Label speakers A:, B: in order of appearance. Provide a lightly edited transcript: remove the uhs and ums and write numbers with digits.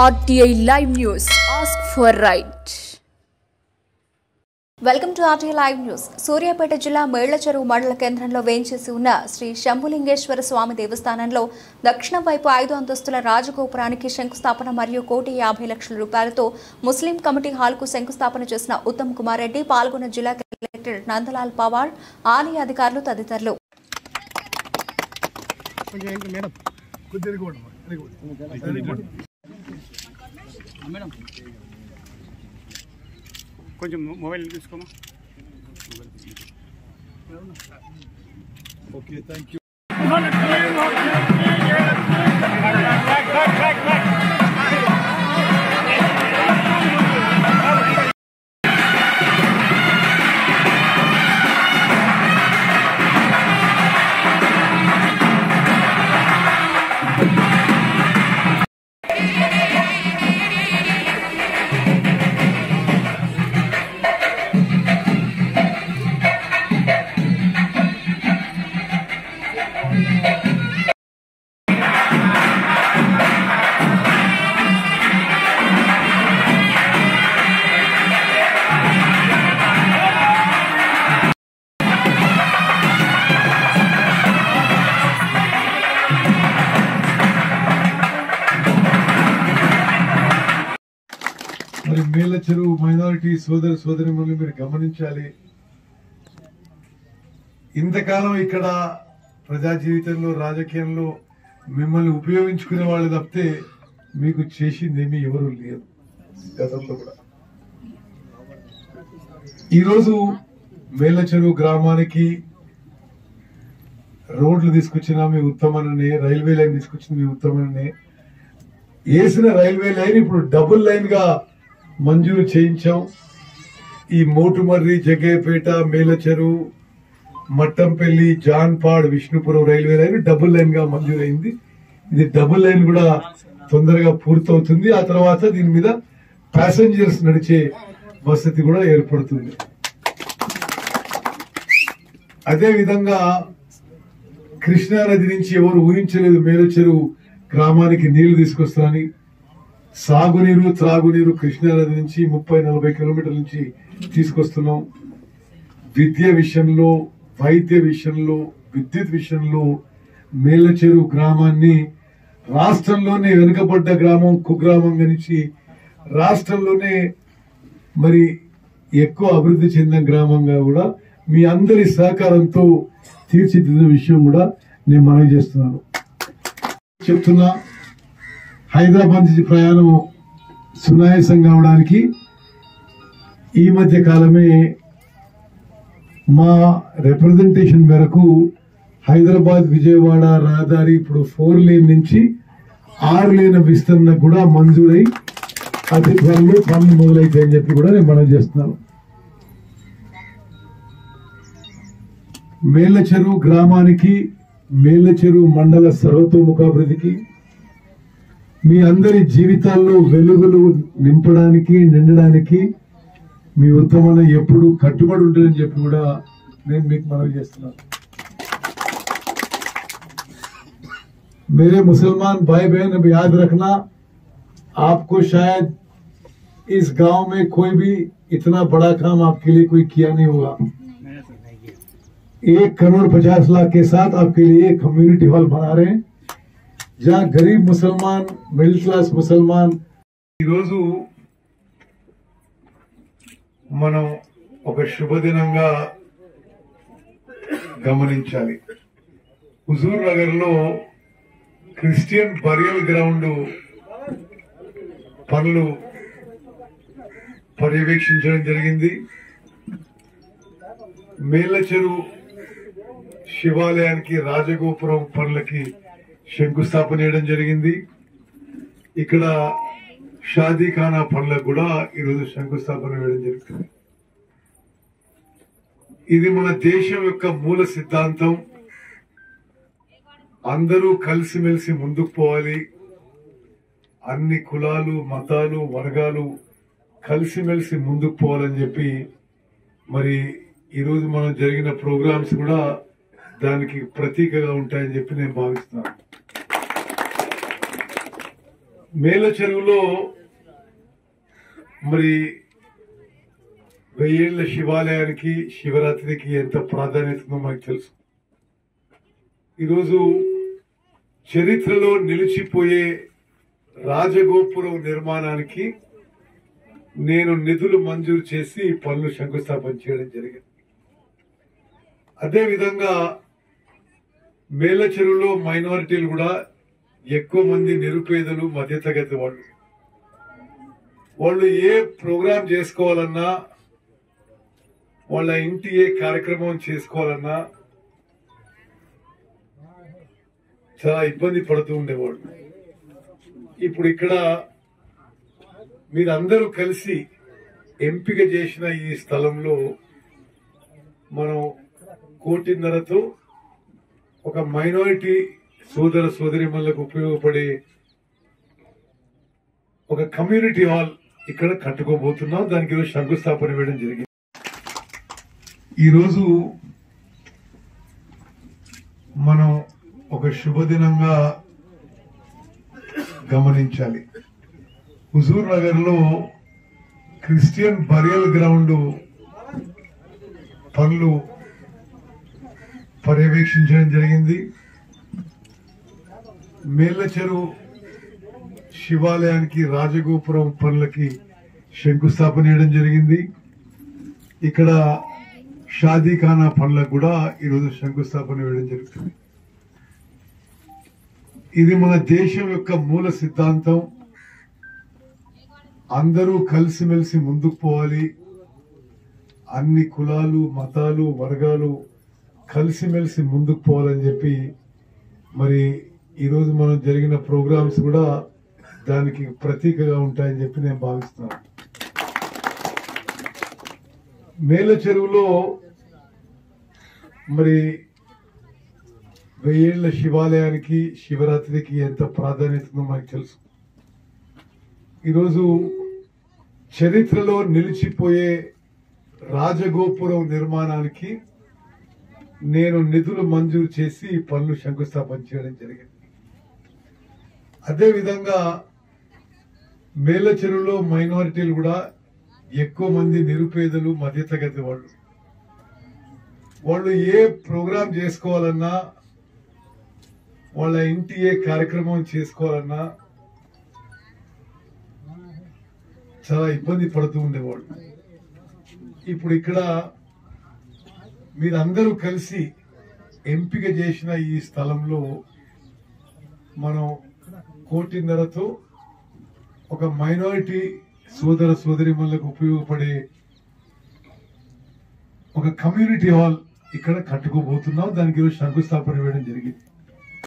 A: RTI Live News. Ask for right.
B: Welcome to RTI Live News. Suryapet జిల్లా మేళ్లచెరువు మండల కేంద్రంలో వేంచేసి ఉన్న శ్రీ శంభులింగేశ్వర స్వామి దేవస్థానంలో దక్షిణ వైపు 5 అంతస్తుల రాజగోపురానికి శంకుస్థాపన మరియు 1,50,00,000 రూపాయలతో ముస్లిం కమిటీ హాల్కు శంకుస్థాపన చేసిన ఉత్తమ్ కుమార్ రెడ్డి పాల్గొన్న జిల్లా కలెక్టర్ నందలాల్ పవార్, ఆలయ అధికారులు తదితరులు.
C: కొంచెం మొబైల్ తీసుకోమా.
D: Okay, thank you. మరి మేళ్లచెరువు మైనారిటీ సోదర సోదరిమణులు మీరు గమనించాలి. ఇంతకాలం ఇక్కడ ప్రజా జీవితంలో రాజకీయంలో మిమ్మల్ని ఉపయోగించుకునే వాళ్ళు తప్పితే మీకు చేసిందేమీ ఎవరు లేదు గతంలో కూడా. ఈరోజు మేళ్లచెరువు గ్రామానికి రోడ్లు తీసుకొచ్చిన మీ ఉత్తమనే, రైల్వే లైన్ తీసుకొచ్చిన మీ ఉత్తమనే, వేసిన రైల్వే లైన్ ఇప్పుడు డబుల్ లైన్ గా మంజూరు చేయించాం. ఈ Motumarri, Jaggayyapeta, Mellacheruvu, Mattampalli, Janpad, Vishnupuram railway line double line గా మంజూరైంది. ఇది డబుల్ లైన్ కూడా తొందరగా పూర్తవుతుంది. ఆ తర్వాత దీని మీద ప్యాసింజర్స్ నడిచే వసతి కూడా ఏర్పడుతుంది. అదే విధంగా కృష్ణానది నుంచి ఎవరు ఊహించలేదు మేళ్లచెరువు గ్రామానికి నీళ్లు తీసుకొస్తారని. సాగునీరు, త్రాగునీరు కృష్ణానది నుంచి 30-40 కిలోమీటర్ల నుంచి తీసుకొస్తున్నాం. విద్య విషయంలో, వైద్య విషయంలో, విద్యుత్ విషయంలో మేళ్లచెరువు గ్రామాన్ని రాష్ట్రంలోనే వెనుకబడ్డ గ్రామం, కుగ్రామంగా నుంచి రాష్ట్రంలోనే మరి ఎక్కువ అభివృద్ధి చెందిన గ్రామంగా కూడా మీ అందరి సహకారంతో తీర్చిదిద్దిన విషయం కూడా నేను మనవి చేస్తున్నాను. చెప్తున్నా, హైదరాబాద్ నుంచి ప్రయాణం సునాయాసం కావడానికి ఈ మధ్య కాలమే మా రిప్రజెంటేషన్ మేరకు హైదరాబాద్ విజయవాడ రహదారి ఇప్పుడు 4 లేన్ నుంచి 6 లేన్ విస్తరణ కూడా మంజూరై అతి త్వరలో పనులు మొదలైతాయని చెప్పి కూడా నేను మనం చేస్తున్నాను. మేళ్లచెరువు గ్రామానికి, మేళ్లచెరువు మండల సర్వతోముఖాభివృద్ధికి, మీ అందరి జీవితాల్లో వెలుగులు నింపడానికి, నిండడానికి మీ ఉత్తమన ఎప్పుడు కట్టుబడి ఉంటుందని చెప్పి కూడా నేను మీకు మనవి చేస్తున్నాను. मेरे मुसलमान भाई बहन अब याद रखना, आपको शायद इस गांव में कोई भी इतना बड़ा काम आपके लिए कोई किया नहीं होगा. 1,50,00,000 के साथ आपके लिए कम्युनिटी हॉल बना रहे हैं, जहां गरीब मुसलमान, मिडिल क्लास मुसलमान ఈరోజు మనం ఒక శుభదినంగా గమనించాలి. హుజూర్ నగర్ లో క్రిస్టియన్ బరియల్ గ్రౌండ్ పనులు పర్యవేక్షించడం జరిగింది. మేళ్లచెరువు శివాలయానికి రాజగోపురం పనులకి శంకుస్థాపన చేయడం జరిగింది. ఇక్కడ షాదీఖానా పనులకు కూడా ఈరోజు శంకుస్థాపన వేయడం జరుగుతుంది. ఇది మన దేశం యొక్క మూల సిద్ధాంతం. అందరూ కలిసిమెలిసి ముందుకు పోవాలి. అన్ని కులాలు, మతాలు, వర్గాలు కలిసిమెలిసి ముందుకు పోవాలని చెప్పి మరి ఈరోజు మనం జరిగిన ప్రోగ్రామ్స్ కూడా దానికి ప్రతీకగా ఉంటాయని చెప్పి నేను భావిస్తున్నాను. మేల చెరువులో మరి 1000 ఏళ్ల శివాలయానికి శివరాత్రికి ఎంత ప్రాధాన్యత ఉందో మనకు తెలుసు. ఈరోజు చరిత్రలో నిలిచిపోయే రాజగోపురం నిర్మాణానికి నేను నిధులు మంజూరు చేసి పనులు శంకుస్థాపన చేయడం జరిగింది. అదేవిధంగా మేల చెరువులో మైనారిటీలు కూడా ఎక్కువ మంది నిరుపేదలు, మధ్యతరగతి వాళ్ళు ఏ ప్రోగ్రాం చేసుకోవాలన్నా, వాళ్ళ ఇంటి ఏ కార్యక్రమం చేసుకోవాలన్నా చాలా ఇబ్బంది పడుతూ ఉండేవాళ్ళు. ఇప్పుడు ఇక్కడ మీరందరూ కలిసి ఎంపిక చేసిన ఈ స్థలంలో మనం 1.5 కోటితో ఒక మైనారిటీ సోదర సోదరీమణులకు ఉపయోగపడే ఒక కమ్యూనిటీ హాల్ ఇక్కడ కట్టుకోబోతున్నాం. దానికి ఈరోజు శంకుస్థాపన వేయడం జరిగింది. ఈరోజు మనం ఒక శుభదినంగా గమనించాలి. హుజూర్ నగర్ లో క్రిస్టియన్ బరియల్ గ్రౌండ్ పనులు పర్యవేక్షించడం జరిగింది. మేళ్ల చెరువు శివాలయానికి రాజగోపురం పనులకి శంకుస్థాపన చేయడం జరిగింది. ఇక్కడ షాదీఖానా పనులకు కూడా ఈరోజు శంకుస్థాపన వేయడం జరుగుతుంది. ఇది మన దేశం యొక్క మూల సిద్ధాంతం. అందరూ కలిసిమెలిసి ముందుకు పోవాలి. అన్ని కులాలు, మతాలు, వర్గాలు కలిసిమెలిసి ముందుకు పోవాలని చెప్పి మరి ఈరోజు మనం జరిగిన ప్రోగ్రామ్స్ కూడా దానికి ప్రతీకగా ఉంటాయని చెప్పి నేను భావిస్తున్నాను. మేల చెరువులో మరి 1000 ఏళ్ల శివాలయానికి శివరాత్రికి ఎంత ప్రాధాన్యత ఉందో మనకు తెలుసు. ఈరోజు చరిత్రలో నిలిచిపోయే రాజగోపురం నిర్మాణానికి నేను నిధులు మంజూరు చేసి పనులు శంకుస్థాపన చేయడం జరిగింది. అదేవిధంగా మేల చెరువులో మైనారిటీలు కూడా ఎక్కువ మంది నిరుపేదలు, మధ్యతరగతి వాళ్ళు ఏ ప్రోగ్రాం చేసుకోవాలన్నా, వాళ్ళ ఇంటి ఏ కార్యక్రమం చేసుకోవాలన్నా చాలా ఇబ్బంది పడుతూ ఉండేవాళ్ళు. ఇప్పుడు ఇక్కడ మీరందరూ కలిసి ఎంపిక చేసిన ఈ స్థలంలో మనం 1.5 కోటితో ఒక మైనారిటీ సోదర సోదరీమణులకు ఉపయోగపడే ఒక కమ్యూనిటీ హాల్ ఇక్కడ కట్టుకోబోతున్నాం. దానికి ఈరోజు శంకుస్థాపన వేయడం జరిగింది.